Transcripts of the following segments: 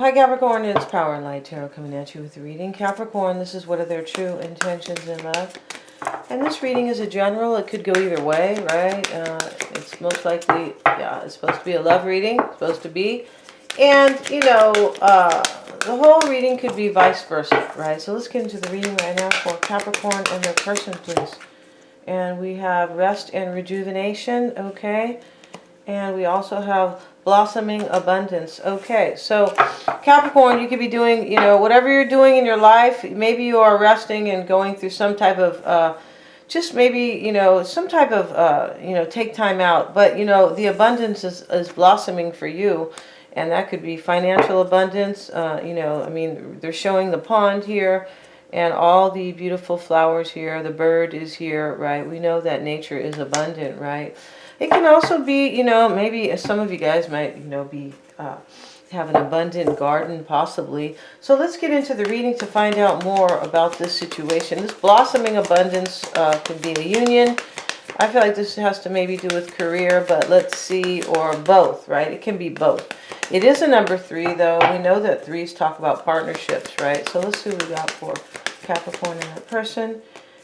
Hi Capricorn, it's Power and Light Tarot coming at you with a reading. Capricorn, this is what are their true intentions in love. And this reading is a general. It could go either way, right? It's most likely, yeah, it's supposed to be a love reading. It's supposed to be. And, you know, the whole reading could be vice versa, right? So let's get into the reading right now for Capricorn and their person, please. And we have rest and rejuvenation, okay? And we also have blossoming abundance. Okay, so Capricorn, you could be doing, you know, whatever you're doing in your life. Maybe you are resting and going through some type of, just maybe, you know, some type of, you know, take time out. But, you know, the abundance is blossoming for you. And that could be financial abundance. You know, I mean, they're showing the pond here and all the beautiful flowers here. The bird is here, right? We know that nature is abundant, right? It can also be, you know, maybe some of you guys might, you know, be have an abundant garden, possibly. So let's get into the reading to find out more about this situation. This blossoming abundance could be a union. I feel like this has to maybe do with career, but let's see, or both, right? It can be both. It is a number 3, though. We know that 3s talk about partnerships, right? So let's see what we got for Capricorn and that person.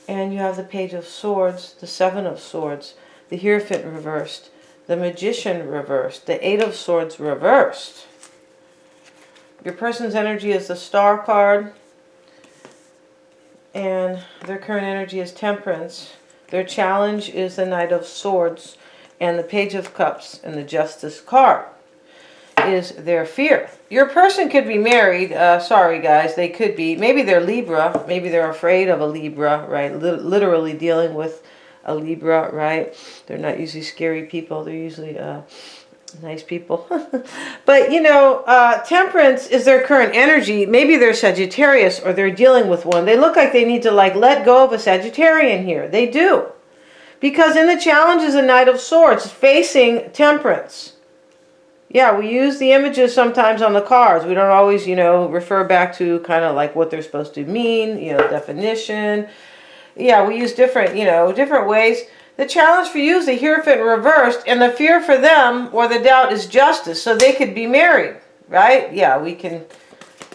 And you have the Page of Swords, the 7 of Swords, the Hierophant reversed, the Magician reversed, the 8 of Swords reversed. Your person's energy is the Star card, and their current energy is Temperance. Their challenge is the Knight of Swords, and the Page of Cups, and the Justice card is their fear. Your person could be married. Sorry, guys, they could be. Maybe they're Libra. Maybe they're afraid of a Libra, right? Literally dealing with a Libra, right? They're not usually scary people. They're usually nice people. But, you know, Temperance is their current energy. Maybe they're Sagittarius or they're dealing with one. They look like they need to, like, let go of a Sagittarian here. They do. Because in the challenge is a Knight of Swords facing Temperance. Yeah, we use the images sometimes on the cards. We don't always, you know, refer back to kind of like what they're supposed to mean, you know, definition. Yeah, we use different, you know, different ways. The challenge for you is the Hierophant reversed, and the fear for them, or the doubt, is justice. So they could be married, right? Yeah, we can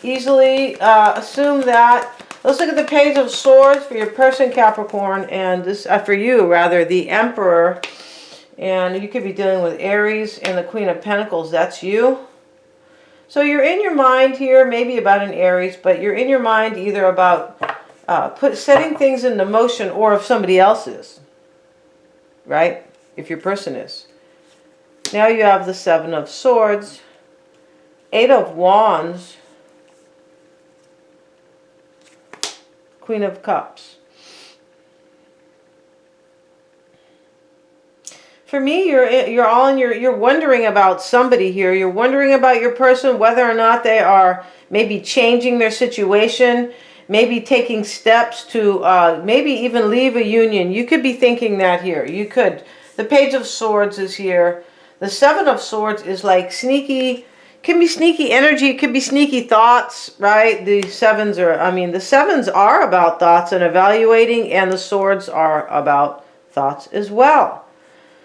easily assume that. Let's look at the Page of Swords for your person, Capricorn, and this, for you, rather, the Emperor. And you could be dealing with Aries and the Queen of Pentacles. That's you. So you're in your mind here, maybe about an Aries, but you're in your mind either about setting things into motion, or if somebody else is, right? If your person is. Now you have the 7 of Swords, 8 of Wands, Queen of Cups. For me, you're all in you're wondering about somebody here. You're wondering about your person, whether or not they are maybe changing their situation, maybe taking steps to maybe even leave a union. You could be thinking that here. You could. The Page of Swords is here. The 7 of Swords is like sneaky, can be sneaky energy, it could be sneaky thoughts, right? The 7s are, I mean, the 7s are about thoughts and evaluating, and the Swords are about thoughts as well.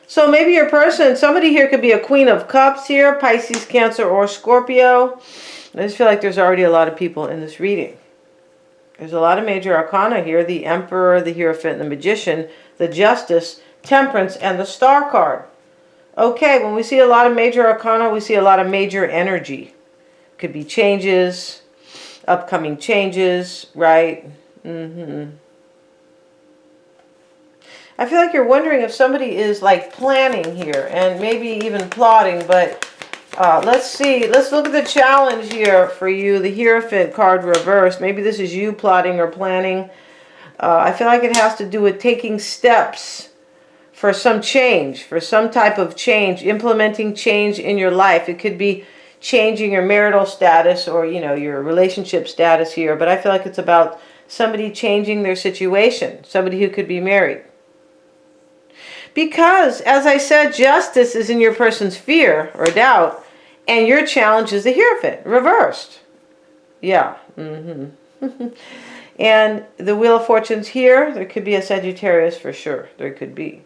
So maybe your person, somebody here could be a Queen of Cups here, Pisces, Cancer, or Scorpio. I just feel like there's already a lot of people in this reading. There's a lot of major arcana here. The Emperor, the Hierophant, the Magician, the Justice, Temperance, and the Star card. Okay, when we see a lot of major arcana, we see a lot of major energy. Could be changes, upcoming changes, right? I feel like you're wondering if somebody is like planning here and maybe even plotting, but let's see. Let's look at the challenge here for you. The Hierophant card reversed. Maybe this is you plotting or planning. I feel like it has to do with taking steps for some change, for some type of change, implementing change in your life. It could be changing your marital status or, you know, your relationship status here, but I feel like it's about somebody changing their situation, somebody who could be married. Because, as I said, justice is in your person's fear or doubt, and your challenge is the Hierophant, reversed. Yeah. And the Wheel of Fortune's here. There could be a Sagittarius for sure. There could be.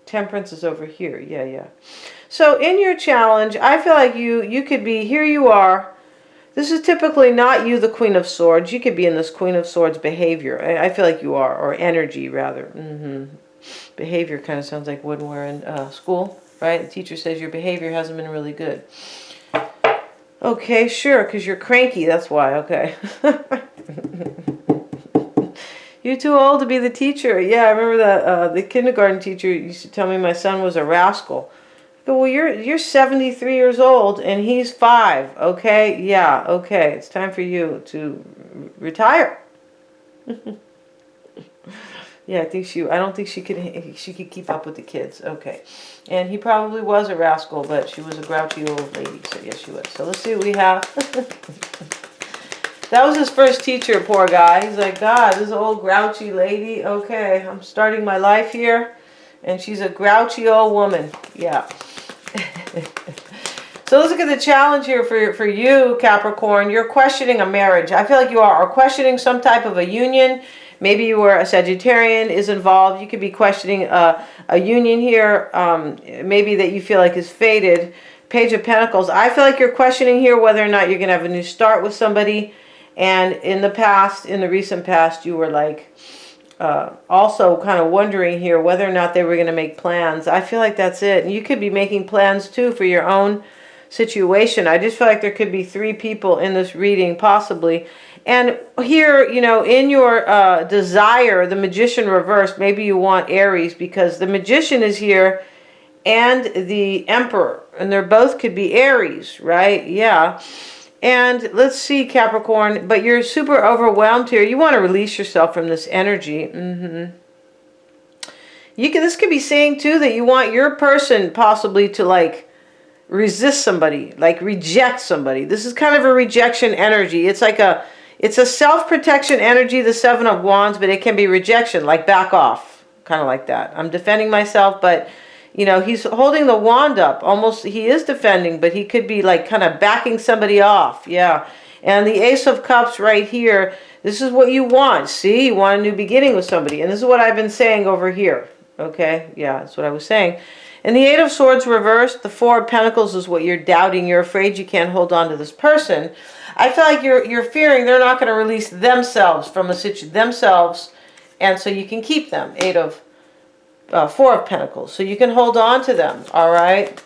Temperance is over here. Yeah, yeah. So in your challenge, I feel like you could be, here you are. This is typically not you, the Queen of Swords. You could be in this Queen of Swords behavior. I feel like you are, or energy, rather. Behavior kind of sounds like when we're in school, right? The teacher says your behavior hasn't been really good. Okay, sure, because you're cranky. That's why. Okay. You're too old to be the teacher. Yeah, I remember that the kindergarten teacher used to tell me my son was a rascal. I go, well, you're 73 years old and he's 5. Okay, yeah, okay. It's time for you to retire. Yeah, I don't think she could keep up with the kids. Okay. And he probably was a rascal, but she was a grouchy old lady. So yes, she was. So let's see what we have. That was his first teacher, poor guy. He's like, God, this old grouchy lady. Okay, I'm starting my life here. And she's a grouchy old woman. Yeah. So let's look at the challenge here for you, Capricorn. You're questioning a marriage. I feel like you are questioning some type of a union. Maybe you were a Sagittarian is involved. You could be questioning a union here. Maybe that you feel like is fated. Page of Pentacles. I feel like you're questioning here whether or not you're going to have a new start with somebody. And in the past, in the recent past, you were like also kind of wondering here whether or not they were going to make plans. I feel like that's it. And you could be making plans too for your own situation. I just feel like there could be 3 people in this reading possibly. And here, you know, in your desire, the Magician reversed, maybe you want Aries because the Magician is here and the Emperor. And they're both could be Aries, right? Yeah. And let's see, Capricorn, but you're super overwhelmed here. You want to release yourself from this energy. This could be saying too that you want your person possibly to like resist somebody, like reject somebody. This is kind of a rejection energy. It's like it's a self-protection energy, the 7 of Wands, but it can be rejection, like back off, kind of like that. I'm defending myself, but you know, he's holding the wand up. Almost, he is defending, but he could be like kind of backing somebody off. Yeah. And the Ace of Cups right here, this is what you want. See, you want a new beginning with somebody. And this is what I've been saying over here. Okay. Yeah, that's what I was saying. And the 8 of Swords reversed, the 4 of Pentacles is what you're doubting. You're afraid you can't hold on to this person. I feel like you're fearing they're not going to release themselves from a situation, themselves, and so you can keep them. 4 of Pentacles. So you can hold on to them, all right?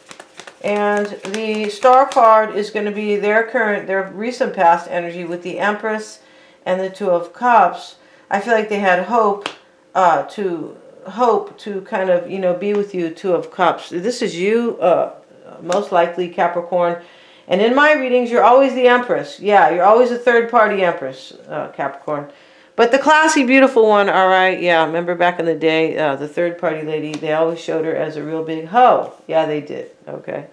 And the Star card is going to be their recent past energy with the Empress and the 2 of Cups. I feel like they had hope to kind of, you know, be with you, 2 of Cups. This is you, most likely, Capricorn. And in my readings, you're always the Empress. Yeah, you're always a third-party Empress, Capricorn. But the classy, beautiful one, all right, yeah, remember back in the day, the third-party lady, they always showed her as a real big hoe. Yeah, they did, okay.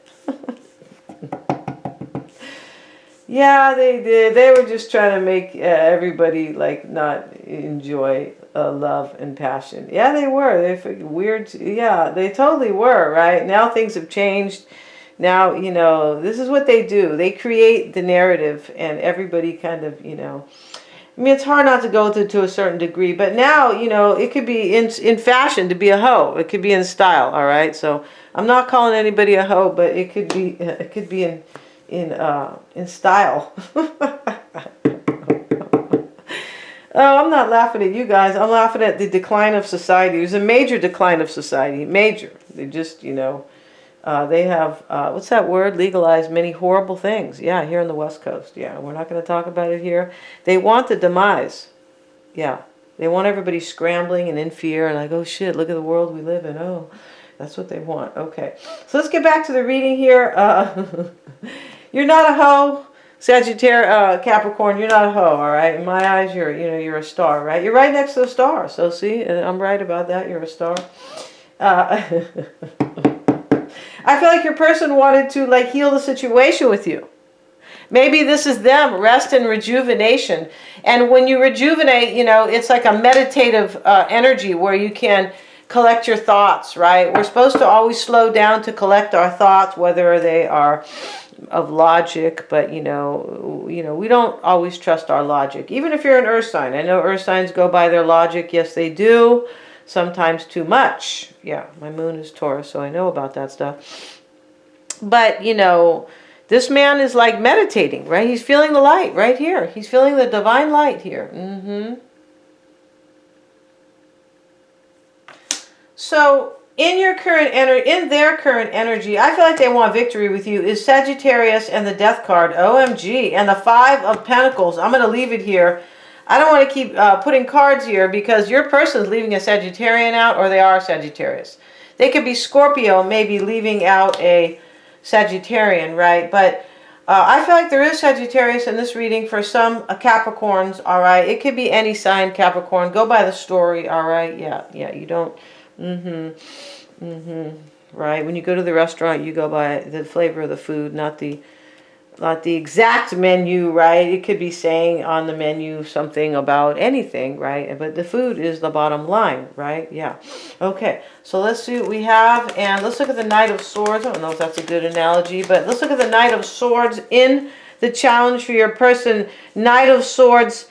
Yeah, they did. They were just trying to make everybody, like, not enjoy love and passion. Yeah, they were. They're weird. Yeah, they totally were, right? Now things have changed. Now, you know, this is what they do. They create the narrative, and everybody kind of, you know, I mean, it's hard not to go through to a certain degree, but now, you know, it could be in fashion to be a hoe. It could be in style, all right? So I'm not calling anybody a hoe, but it could be in style. Oh, I'm not laughing at you guys. I'm laughing at the decline of society. There's a major decline of society. Major. They just, you know, they have, what's that word? Legalized many horrible things. Yeah, here on the West Coast. Yeah, we're not going to talk about it here. They want the demise. Yeah, they want everybody scrambling and in fear and like, oh shit, look at the world we live in. Oh, that's what they want. Okay, so let's get back to the reading here. You're not a hoe, Sagittarius, Capricorn. You're not a hoe, all right? In my eyes, you're a star, right? You're right next to a star. So see, I'm right about that. You're a star. I feel like your person wanted to like heal the situation with you. Maybe this is them, rest and rejuvenation. And when you rejuvenate, you know, it's like a meditative energy where you can collect your thoughts, right? We're supposed to always slow down to collect our thoughts, whether they are of logic, but you know, we don't always trust our logic. Even if you're an earth sign. I know earth signs go by their logic. Yes, they do. sometimes too much. Yeah, my moon is Taurus, so I know about that stuff. But, you know, this man is like meditating, right? He's feeling the light right here. He's feeling the divine light here. So, in your current in their current energy, I feel like they want victory with you, is Sagittarius and the Death card. OMG. And the Five of Pentacles. I'm going to leave it here. I don't want to keep putting cards here because your person is leaving a Sagittarian out, or they are Sagittarius. They could be Scorpio, maybe leaving out a Sagittarian, right? But I feel like there is Sagittarius in this reading for some Capricorns, all right? It could be any sign Capricorn. Go by the story, all right? Yeah, you don't... Right. When you go to the restaurant, you go by the flavor of the food, not the exact menu, right? It could be saying on the menu something about anything, right? But the food is the bottom line, right? Yeah. Okay. So let's see what we have, and let's look at the Knight of Swords. I don't know if that's a good analogy, but let's look at the Knight of Swords in the challenge for your person. Knight of Swords.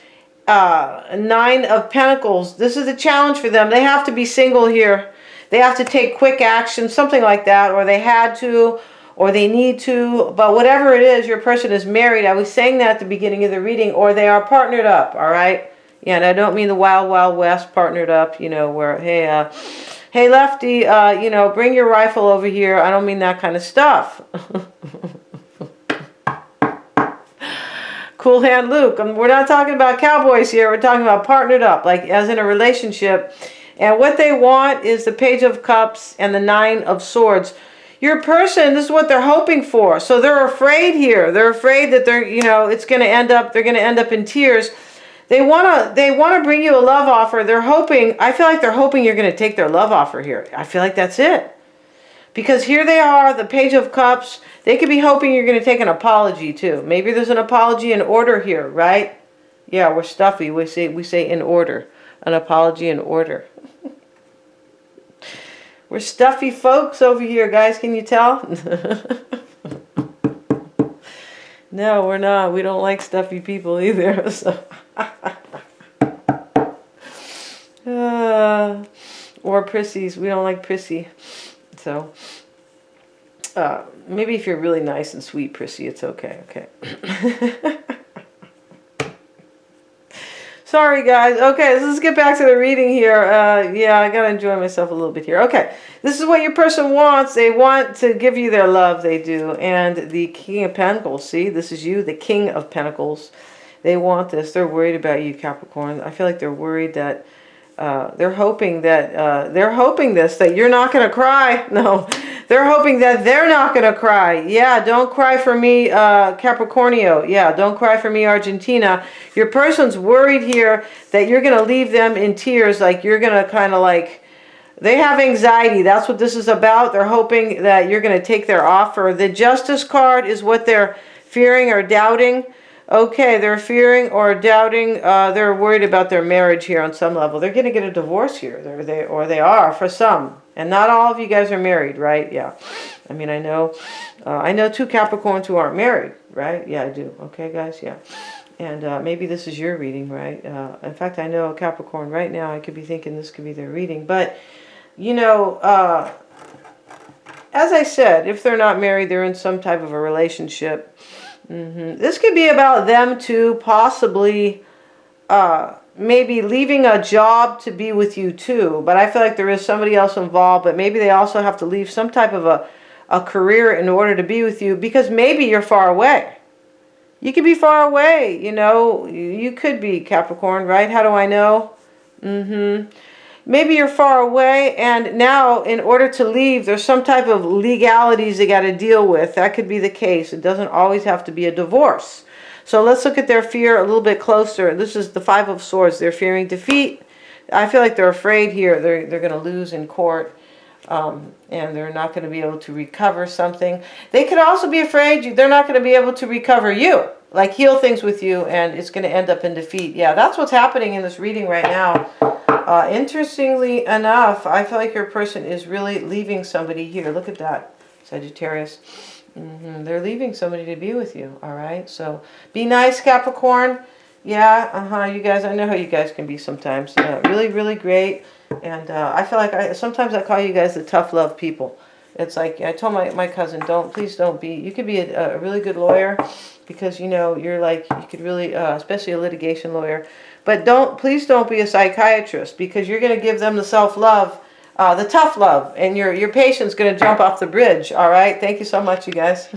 Nine of Pentacles. This is a challenge for them. They have to be single here. They have to take quick action, something like that, or they had to, or they need to. But whatever it is, your person is married. I was saying that at the beginning of the reading, or they are partnered up, all right? Yeah, and I don't mean the Wild Wild West partnered up, you know, where, hey, lefty, you know, bring your rifle over here. I don't mean that kind of stuff. Cool Hand Luke. We're not talking about cowboys here. We're talking about partnered up, like as in a relationship. And what they want is the Page of Cups and the Nine of Swords. Your person, this is what they're hoping for. So they're afraid here. They're afraid that they're, you know, it's going to end up, they're going to end up in tears. They want to bring you a love offer. They're hoping, I feel like they're hoping you're going to take their love offer here. I feel like that's it. Because here they are, the Page of Cups. They could be hoping you're going to take an apology too. Maybe there's an apology in order here, right? Yeah, we're stuffy. We say in order. An apology in order. We're stuffy folks over here, guys. Can you tell? No, we're not. We don't like stuffy people either. So. Or prissies. We don't like prissy. So, maybe if you're really nice and sweet, prissy, it's okay. Okay. Sorry, guys. Okay, let's get back to the reading here. Yeah, I got to enjoy myself a little bit here. Okay, this is what your person wants. They want to give you their love. They do. And the King of Pentacles, see, this is you, the King of Pentacles. They want this. They're worried about you, Capricorn. I feel like they're worried that they're hoping that that you're not going to cry. No, they're hoping that they're not going to cry. Yeah, don't cry for me, Capricornio. Yeah, don't cry for me, Argentina. Your person's worried here that you're going to leave them in tears, like you're going to kind of like, they have anxiety. That's what this is about. They're hoping that you're going to take their offer. The Justice card is what they're fearing or doubting. Okay, they're fearing or doubting. They're worried about their marriage here on some level. They're going to get a divorce here. They are for some. And not all of you guys are married, right? Yeah. I mean, I know two Capricorns who aren't married, right? Yeah, I do. Okay, guys? Yeah. And maybe this is your reading, right? In fact, I know a Capricorn right now. I could be thinking this could be their reading. But, you know, as I said, if they're not married, they're in some type of a relationship. This could be about them too, possibly maybe leaving a job to be with you too. But I feel like there is somebody else involved, but maybe they also have to leave some type of a career in order to be with you, because maybe you're far away. You could be far away, you know. You could be Capricorn, right? How do I know? Maybe you're far away, and now in order to leave, there's some type of legalities they got to deal with. That could be the case. It doesn't always have to be a divorce. So let's look at their fear a little bit closer. This is the Five of Swords. They're fearing defeat. I feel like they're afraid here. They're going to lose in court, and they're not going to be able to recover something. They could also be afraid they're not going to be able to recover you, like heal things with you, and it's going to end up in defeat. Yeah, that's what's happening in this reading right now. Interestingly enough, I feel like your person is really leaving somebody here. Look at that, Sagittarius. They're leaving somebody to be with you, all right? So be nice, Capricorn. Yeah, you guys, I know how you guys can be sometimes. Really, really great. And I feel like sometimes I call you guys the tough love people. It's like I told my cousin, please don't be. You could be a really good lawyer because you're like you could really, especially a litigation lawyer. But please don't be a psychiatrist because you're going to give them the self love, the tough love, and your patient's going to jump off the bridge. All right, thank you so much, you guys.